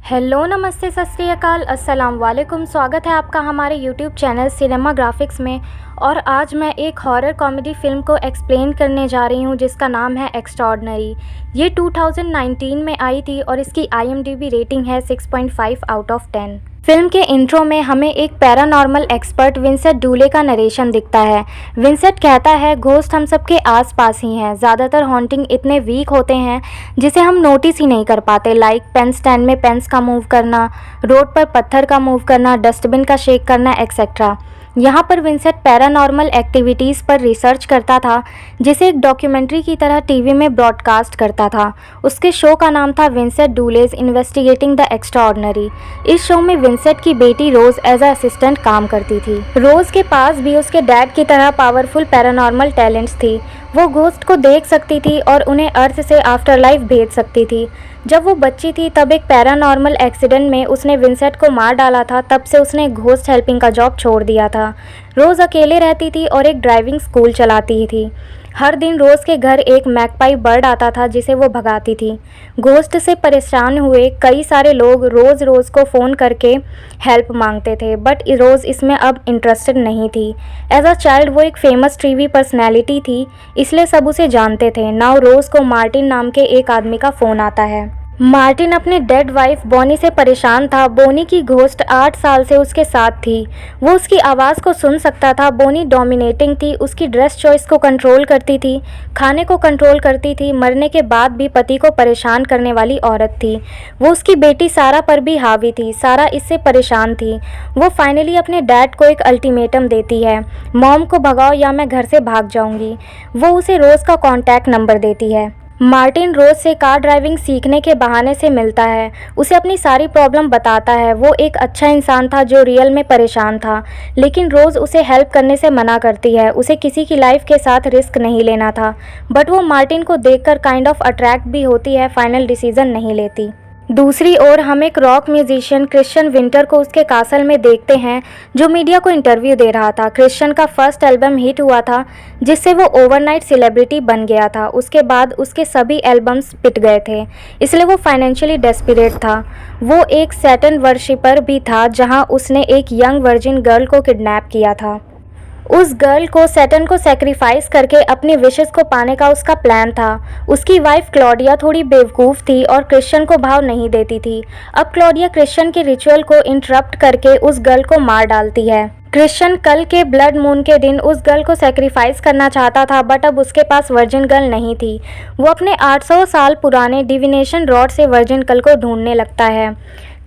Hello, नमस्ते, सत श्री अकाल, अस्सलाम वालेकुम। स्वागत है आपका हमारे यूट्यूब चैनल सिनेमा ग्राफिक्स में। और आज मैं एक हॉरर कॉमेडी फ़िल्म को एक्सप्लेन करने जा रही हूँ जिसका नाम है एक्स्ट्राऑर्डिनरी। ये 2019 में आई थी और इसकी IMDb रेटिंग है 6.5 आउट ऑफ 10। फिल्म के इंट्रो में हमें एक पैरानॉर्मल एक्सपर्ट विंसेंट डूले का नरेशन दिखता है। विंसेंट कहता है घोस्ट हम सबके आसपास ही हैं। ज़्यादातर हॉन्टिंग इतने वीक होते हैं जिसे हम नोटिस ही नहीं कर पाते, लाइक पेन स्टैंड में पेन्स का मूव करना, रोड पर पत्थर का मूव करना, डस्टबिन का शेक करना, एक्सेट्रा। यहाँ पर विंसेंट पैरानॉर्मल एक्टिविटीज़ पर रिसर्च करता था जिसे एक डॉक्यूमेंट्री की तरह टीवी में ब्रॉडकास्ट करता था। उसके शो का नाम था विंसेंट डूलेज इन्वेस्टिगेटिंग द एक्स्ट्राऑर्डिनरी। इस शो में विंसेंट की बेटी रोज़ एज अ असिस्टेंट काम करती थी। रोज़ के पास भी उसके डैड की तरह पावरफुल पैरानॉर्मल टैलेंट्स थी। वो घोस्ट को देख सकती थी और उन्हें अर्थ से आफ्टर लाइफ भेज सकती थी। जब वो बच्ची थी तब एक पैरानॉर्मल एक्सीडेंट में उसने विंसेंट को मार डाला था। तब से उसने घोस्ट हेल्पिंग का जॉब छोड़ दिया था। रोज़ अकेले रहती थी और एक ड्राइविंग स्कूल चलाती थी। हर दिन रोज़ के घर एक मैगपाई बर्ड आता था जिसे वो भगाती थी। घोस्ट से परेशान हुए कई सारे लोग रोज़ को फ़ोन करके हेल्प मांगते थे, बट रोज़ इसमें अब इंटरेस्टेड नहीं थी। एज अ चाइल्ड वो एक फेमस टीवी पर्सनैलिटी थी, इसलिए सब उसे जानते थे। नाउ रोज़ को मार्टिन नाम के एक आदमी का फ़ोन आता है। मार्टिन अपने डेड वाइफ बोनी से परेशान था। बोनी की घोस्ट 8 साल से उसके साथ थी। वो उसकी आवाज़ को सुन सकता था। बोनी डोमिनेटिंग थी, उसकी ड्रेस चॉइस को कंट्रोल करती थी, खाने को कंट्रोल करती थी, मरने के बाद भी पति को परेशान करने वाली औरत थी। वो उसकी बेटी सारा पर भी हावी थी। सारा इससे परेशान थी। वो फाइनली अपने डैड को एक अल्टीमेटम देती है, मॉम को भगाओ या मैं घर से भाग जाऊंगी। वो उसे रोज़ का कॉन्टैक्ट नंबर देती है। मार्टिन रोज़ से कार ड्राइविंग सीखने के बहाने से मिलता है, उसे अपनी सारी प्रॉब्लम बताता है। वो एक अच्छा इंसान था जो रियल में परेशान था, लेकिन रोज़ उसे हेल्प करने से मना करती है। उसे किसी की लाइफ के साथ रिस्क नहीं लेना था, बट वो मार्टिन को देखकर काइंड ऑफ अट्रैक्ट भी होती है, फाइनल डिसीजन नहीं लेती। दूसरी ओर हम एक रॉक म्यूजिशियन क्रिश्चियन विंटर को उसके कासल में देखते हैं जो मीडिया को इंटरव्यू दे रहा था। क्रिश्चियन का फर्स्ट एल्बम हिट हुआ था जिससे वो ओवरनाइट सेलिब्रिटी बन गया था। उसके बाद उसके सभी एल्बम्स पिट गए थे, इसलिए वो फाइनेंशियली डेस्परेट था। वो एक सैटन वर्शिपर भी था जहां उसने एक यंग वर्जिन गर्ल को किडनैप किया था। उस गर्ल को सैटन को सेक्रीफाइस करके अपनी विशेस को पाने का उसका प्लान था। उसकी वाइफ क्लॉडिया थोड़ी बेवकूफ़ थी और क्रिश्चियन को भाव नहीं देती थी। अब क्लॉडिया क्रिश्चियन के रिचुअल को इंटरप्ट करके उस गर्ल को मार डालती है। क्रिश्चियन कल के ब्लड मून के दिन उस गर्ल को सेक्रीफाइस करना चाहता था, बट अब उसके पास वर्जिन गर्ल नहीं थी। वो अपने 800 साल पुराने डिविनेशन रॉड से वर्जिन गर्ल को ढूंढने लगता है।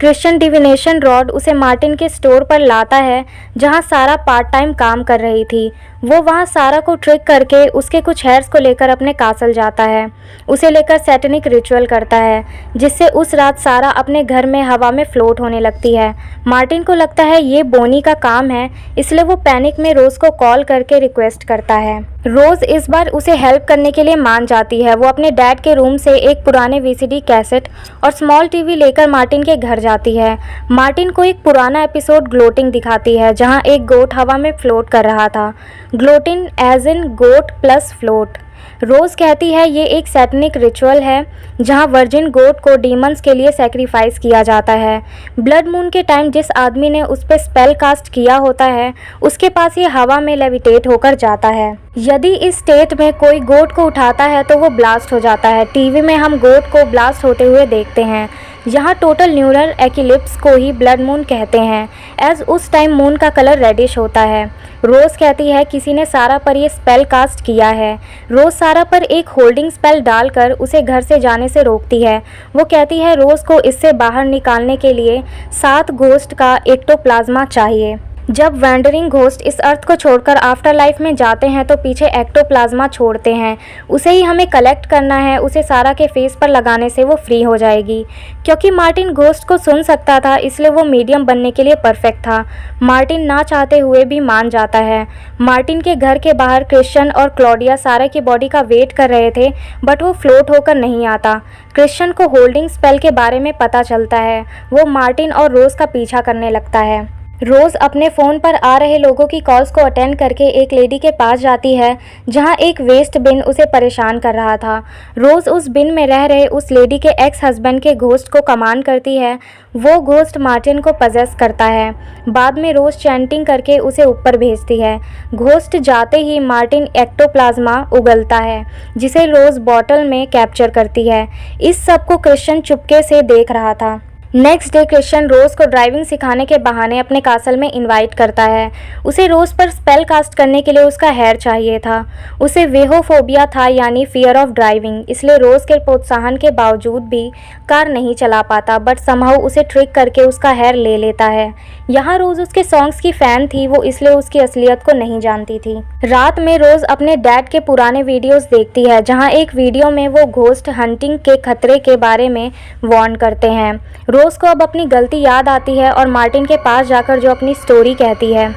क्रिश्चियन डिविनेशन रॉड उसे मार्टिन के स्टोर पर लाता है जहां सारा पार्ट टाइम काम कर रही थी। वो वहां सारा को ट्रिक करके उसके कुछ हेयर्स को लेकर अपने कासल जाता है। उसे लेकर सैटनिक रिचुअल करता है जिससे उस रात सारा अपने घर में हवा में फ्लोट होने लगती है। मार्टिन को लगता है ये बोनी का काम है, इसलिए वो पैनिक में रोज़ को कॉल करके रिक्वेस्ट करता है। रोज़ इस बार उसे हेल्प करने के लिए मान जाती है। वो अपने डैड के रूम से एक पुराने VCD कैसेट और स्मॉल टीवी लेकर मार्टिन के घर जाती है। मार्टिन को एक पुराना एपिसोड ग्लोटिंग दिखाती है जहां एक गोट हवा में फ्लोट कर रहा था। Gloating as in goat plus float. रोज़ कहती है ये एक सैटनिक रिचुअल है जहां वर्जिन गोट को डीमंस के लिए सेक्रीफाइस किया जाता है। ब्लड मून के टाइम जिस आदमी ने उस पर स्पेल कास्ट किया होता है उसके पास ये हवा में लेविटेट होकर जाता है। यदि इस स्टेट में कोई गोट को उठाता है तो वो ब्लास्ट हो जाता है। टीवी में हम गोट को ब्लास्ट होते हुए देखते हैं। यहाँ टोटल न्यूरल एक्लिप्स को ही ब्लड मून कहते हैं, एज उस टाइम मून का कलर रेडिश होता है। रोज़ कहती है किसी ने सारा पर ये स्पेल कास्ट किया है। रोज़ सारा पर एक होल्डिंग स्पेल डालकर उसे घर से जाने से रोकती है। वो कहती है रोज़ को इससे बाहर निकालने के लिए 7 घोस्ट का एक्टोप्लाज्मा चाहिए। जब वैंडरिंग घोस्ट इस अर्थ को छोड़कर आफ्टर लाइफ में जाते हैं तो पीछे एक्टोप्लाज्मा छोड़ते हैं। उसे ही हमें कलेक्ट करना है। उसे सारा के फेस पर लगाने से वो फ्री हो जाएगी। क्योंकि मार्टिन घोस्ट को सुन सकता था इसलिए वो मीडियम बनने के लिए परफेक्ट था। मार्टिन ना चाहते हुए भी मान जाता है। मार्टिन के घर के बाहर क्रिश्चियन और क्लॉडिया सारा की बॉडी का वेट कर रहे थे, बट वो फ्लोट होकर नहीं आता। क्रिश्चियन को होल्डिंग स्पेल के बारे में पता चलता है। वो मार्टिन और रोज़ का पीछा करने लगता है। रोज़ अपने फ़ोन पर आ रहे लोगों की कॉल्स को अटेंड करके एक लेडी के पास जाती है जहां एक वेस्ट बिन उसे परेशान कर रहा था। रोज़ उस बिन में रह रहे उस लेडी के एक्स हस्बैंड के घोस्ट को कमांड करती है। वो घोस्ट मार्टिन को पजेस करता है। बाद में रोज़ चैंटिंग करके उसे ऊपर भेजती है। घोस्ट जाते ही मार्टिन एक्टोप्लाज्मा उगलता है जिसे रोज़ बॉटल में कैप्चर करती है। इस सब को क्रिश्चियन चुपके से देख रहा था। नेक्स्ट डे क्रिश्चियन रोज़ को ड्राइविंग सिखाने के बहाने अपने कासल में इनवाइट करता है। उसे रोज़ पर स्पेल कास्ट करने के लिए उसका हेयर चाहिए था। उसे वेहोफोबिया था यानी फियर ऑफ ड्राइविंग, इसलिए रोज़ के प्रोत्साहन के बावजूद भी कार नहीं चला पाता, बट समहाउ उसे ट्रिक करके उसका हेयर ले लेता है। यहाँ रोज़ उसके सॉन्ग्स की फ़ैन थी, वो इसलिए उसकी असलियत को नहीं जानती थी। रात में रोज़ अपने डैड के पुराने वीडियोस देखती है जहाँ एक वीडियो में वो घोस्ट हंटिंग के खतरे के बारे में वार्न करते हैं। रोज़ को अब अपनी गलती याद आती है और मार्टिन के पास जाकर जो अपनी स्टोरी कहती है।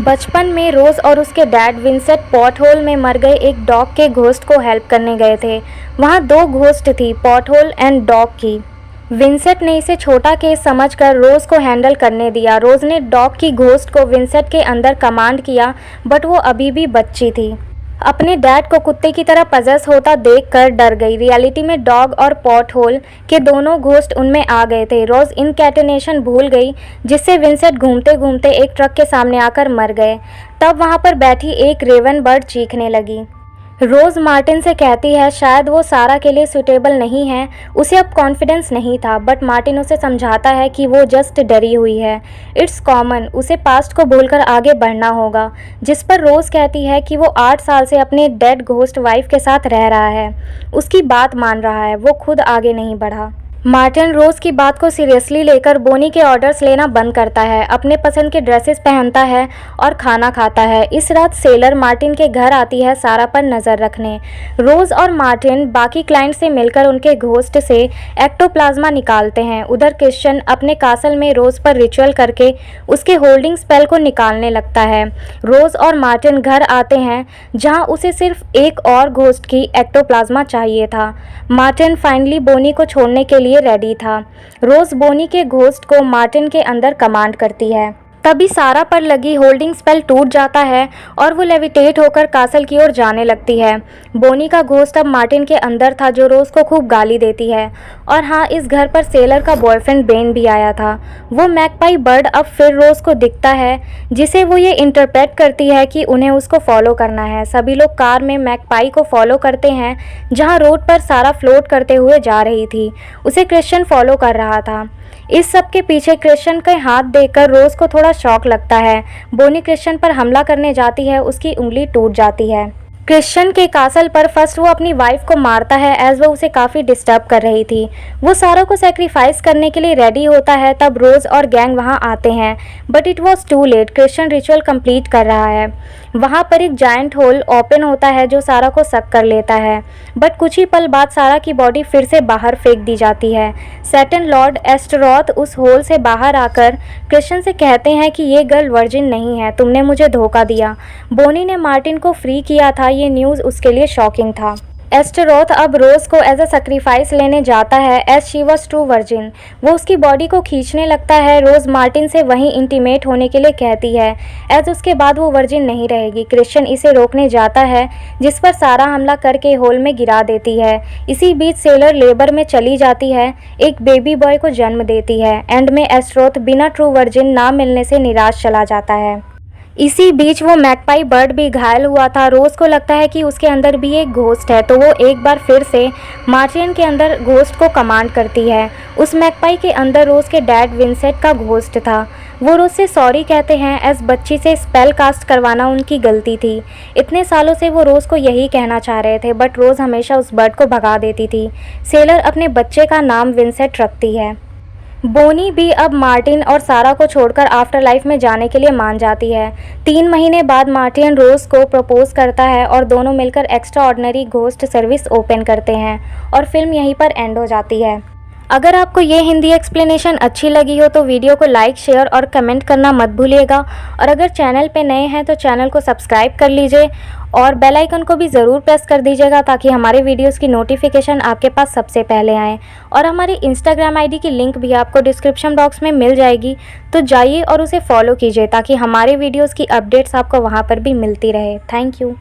बचपन में रोज़ और उसके डैड विंसेंट पॉटहोल में मर गए एक डॉग के घोस्ट को हेल्प करने गए थे। वहाँ 2 घोस्ट थी, पॉटहोल एंड डॉग की। विंसेंट ने इसे छोटा केस समझकर रोज़ को हैंडल करने दिया। रोज़ ने डॉग की घोस्ट को विंसेंट के अंदर कमांड किया, बट वो अभी भी बच्ची थी। अपने डैड को कुत्ते की तरह पजेस होता देखकर डर गई। रियलिटी में डॉग और पॉटहोल के दोनों घोस्ट उनमें आ गए थे। रोज़ इनकैटेनेशन भूल गई, जिससे विंसेंट घूमते घूमते एक ट्रक के सामने आकर मर गए। तब वहाँ पर बैठी एक रेवन बर्ड चीखने लगी। रोज़ मार्टिन से कहती है शायद वो सारा के लिए सूटेबल नहीं है। उसे अब कॉन्फिडेंस नहीं था, बट मार्टिन उसे समझाता है कि वो जस्ट डरी हुई है। इट्स कॉमन, उसे पास्ट को भूलकर आगे बढ़ना होगा। जिस पर रोज़ कहती है कि वो 8 साल से अपने डेड घोस्ट वाइफ के साथ रह रहा है, उसकी बात मान रहा है, वो खुद आगे नहीं बढ़ा। मार्टिन रोज़ की बात को सीरियसली लेकर बोनी के ऑर्डर्स लेना बंद करता है, अपने पसंद के ड्रेसेस पहनता है और खाना खाता है। इस रात सेलर मार्टिन के घर आती है सारा पर नज़र रखने। रोज़ और मार्टिन बाकी क्लाइंट से मिलकर उनके घोस्ट से एक्टोप्लाज्मा निकालते हैं। उधर क्रिश्चियन अपने कासल में रोज़ पर रिचुअल करके उसके होल्डिंग स्पेल को निकालने लगता है। रोज़ और मार्टिन घर आते हैं जहाँ उसे सिर्फ एक और घोस्ट की एक्टोप्लाज्मा चाहिए था। मार्टिन फाइनली बोनी को छोड़ने के लिए रेडी था। रोज़ बोनी के घोस्ट को मार्टिन के अंदर कमांड करती है। तभी सारा पर लगी होल्डिंग स्पेल टूट जाता है और वो लेविटेट होकर कासल की ओर जाने लगती है। बोनी का घोस्ट अब मार्टिन के अंदर था, जो रोज़ को खूब गाली देती है। और हाँ, इस घर पर सेलर का बॉयफ्रेंड बेन भी आया था। वो मैकपाई बर्ड अब फिर रोज़ को दिखता है, जिसे वो ये इंटरप्रेट करती है कि उन्हें उसको फॉलो करना है। सभी लोग कार में मैकपाई को फॉलो करते हैं। जहाँ रोड पर सारा फ्लोट करते हुए जा रही थी, उसे क्रिश्चियन फॉलो कर रहा था। इस सब के पीछे क्रिश्चियन के हाथ देखकर रोज़ को थोड़ा शॉक लगता है। बोनी क्रिश्चियन पर हमला करने जाती है, उसकी उंगली टूट जाती है। क्रिश्चियन के कासल पर फर्स्ट वो अपनी वाइफ को मारता है, एज वो उसे काफ़ी डिस्टर्ब कर रही थी। वो सारा को सेक्रीफाइस करने के लिए रेडी होता है, तब रोज़ और गैंग वहाँ आते हैं, but it was too late. Christian ritual complete कर रहा है। वहाँ पर एक जायंट होल ओपन होता है जो सारा को सक कर लेता है, बट कुछ ही पल बाद सारा की बॉडी फिर से बाहर फेंक दी जाती है। सैटन लॉर्ड एस्टरोथ उस होल से बाहर आकर क्रिश्चियन से कहते हैं कि ये गर्ल वर्जिन नहीं है, तुमने मुझे धोखा दिया। बोनी ने मार्टिन को फ्री किया था, ये न्यूज़ उसके लिए शॉकिंग था। एस्टरोथ अब रोज़ को एज अ सेक्रीफाइस लेने जाता है, as she was true virgin. वो उसकी बॉडी को खींचने लगता है। रोज़ मार्टिन से वहीं इंटीमेट होने के लिए कहती है, एज उसके बाद वो वर्जिन नहीं रहेगी। क्रिश्चियन इसे रोकने जाता है, जिस पर सारा हमला करके होल में गिरा देती है। इसी बीच सेलर लेबर में चली जाती है, एक बेबी बॉय को जन्म देती है। एंड में एस्टरोथ बिना ट्रू वर्जिन ना मिलने से निराश चला जाता है। इसी बीच वो मैकपाई बर्ड भी घायल हुआ था। रोज़ को लगता है कि उसके अंदर भी एक घोस्ट है, तो वो एक बार फिर से मार्टिन के अंदर घोस्ट को कमांड करती है। उस मैकपाई के अंदर रोज़ के डैड विंसेंट का घोस्ट था। वो रोज़ से सॉरी कहते हैं, एज बच्ची से स्पेल कास्ट करवाना उनकी गलती थी। इतने सालों से वो रोज़ को यही कहना चाह रहे थे, बट रोज़ हमेशा उस बर्ड को भगा देती थी। सेलर अपने बच्चे का नाम विंसेंट रखती है। बोनी भी अब मार्टिन और सारा को छोड़कर आफ्टर लाइफ में जाने के लिए मान जाती है। 3 महीने बाद मार्टिन रोज़ को प्रपोज करता है और दोनों मिलकर extra ordinary ghost service open करते हैं और फिल्म यहीं पर एंड हो जाती है। अगर आपको ये हिंदी एक्सप्लेनेशन अच्छी लगी हो तो वीडियो को लाइक, शेयर और कमेंट करना मत भूलिएगा। और अगर चैनल पे नए हैं तो चैनल को सब्सक्राइब कर लीजिए और बेल आइकन को भी ज़रूर प्रेस कर दीजिएगा ताकि हमारे वीडियोस की नोटिफिकेशन आपके पास सबसे पहले आए। और हमारी इंस्टाग्राम आईडी की लिंक भी आपको डिस्क्रिप्शन बॉक्स में मिल जाएगी, तो जाइए और उसे फॉलो कीजिए ताकि हमारे वीडियोज़ की अपडेट्स आपको वहाँ पर भी मिलती रहे। Thank you.